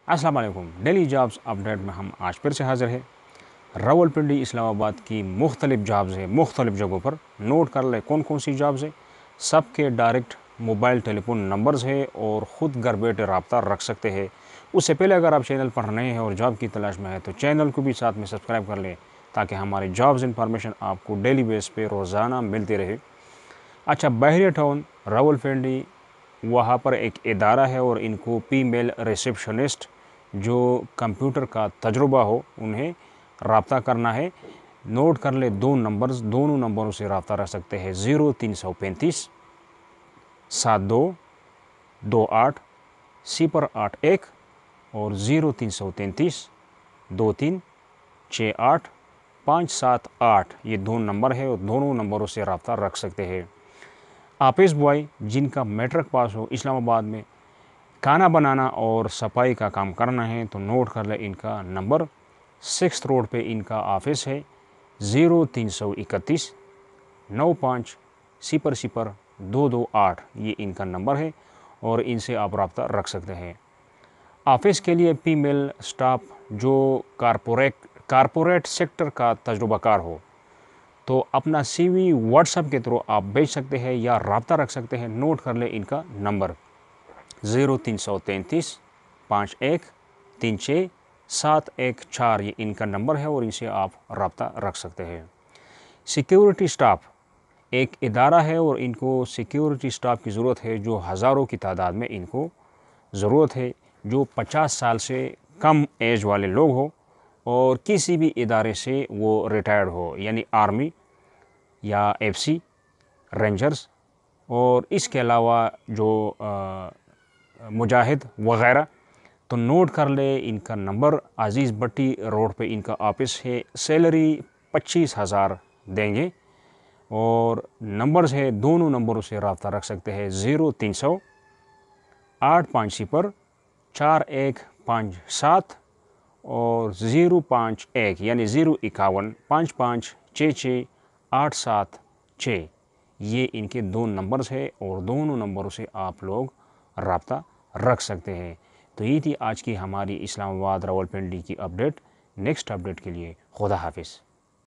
السلام علیکم، daily jobs update میں ہم آج پھر سے حاضر ہیں۔ راولپنڈی اسلام آباد کی مختلف جابز ہیں، مختلف جگہوں پر نوٹ کر لیں کون کون سی جابز ہیں۔ سب کے ڈائریکٹ موبائل ٹیلی فون نمبرز ہیں اور خود گھر بیٹھے رابطہ رکھ سکتے ہیں۔ اس سے پہلے اگر آپ چینل پر نئے ہیں اور جاب کی تلاش میں ہے تو چینل کو بھی ساتھ میں سبسکرائب کر لیں تاکہ ہماری جابز انفارمیشن آپ کو ڈیلی بیس پہ روزانہ ملتی رہے۔ اچھا، بحریہ ٹاؤن راولپنڈی، وہاں پر ایک ادارہ ہے اور ان کو فیمیل ریسیپشنسٹ جو کمپیوٹر کا تجربہ ہو انہیں رابطہ کرنا ہے۔ نوٹ کر لے دو نمبرز، دونوں نمبروں سے رابطہ رکھ سکتے ہیں 0335 72 28 081 اور 0333 23 68 578، یہ دو نمبر ہے اور دونوں نمبروں سے رابطہ رکھ سکتے ہیں۔ آفس بوائے جن کا میٹرک پاس ہو، اسلام آباد میں کھانا بنانا اور صفائی کا کام کرنا ہے تو نوٹ کر لیں ان کا نمبر۔ 6 روڈ پہ ان کا آفس ہے، 0331 95 00 228، یہ ان کا نمبر ہے اور ان سے آپ رابطہ رکھ سکتے ہیں۔ آفس کے لیے فیمیل سٹاف جو کارپوریٹ سیکٹر کا تجربہ کار ہو تو اپنا سی وی واٹس ایپ کے تھرو آپ بھیج سکتے ہیں یا رابطہ رکھ سکتے ہیں۔ نوٹ کر لیں ان کا نمبر 0333 51 36 714، یہ ان کا نمبر ہے اور ان سے آپ رابطہ رکھ سکتے ہیں۔ سیکیورٹی سٹاف ایک ادارہ ہے اور ان کو سیکیورٹی سٹاف کی ضرورت ہے جو ہزاروں کی تعداد میں ان کو ضرورت ہے، جو 50 سال سے کم ایج والے لوگ ہو اور کسی بھی ادارے سے وہ ریٹائرڈ ہو، یعنی آرمی یا ایف سی، رینجرز، اور اس کے علاوہ جو مجاہد وغیرہ۔ تو نوٹ کر لے ان کا نمبر، عزیز بٹی روڈ پہ ان کا آفس ہے، سیلری 25,000 دیں گے اور نمبرز ہے، دونوں نمبروں سے رابطہ رکھ سکتے ہیں 0300 850 4157 اور 051، یعنی 051 55 66 876، یہ ان کے دو نمبرز ہیں اور دونوں نمبروں سے آپ لوگ رابطہ رکھ سکتے ہیں۔ تو یہ تھی آج کی ہماری اسلام آباد راولپنڈی کی اپڈیٹ۔ نیکسٹ اپڈیٹ کے لیے خدا حافظ۔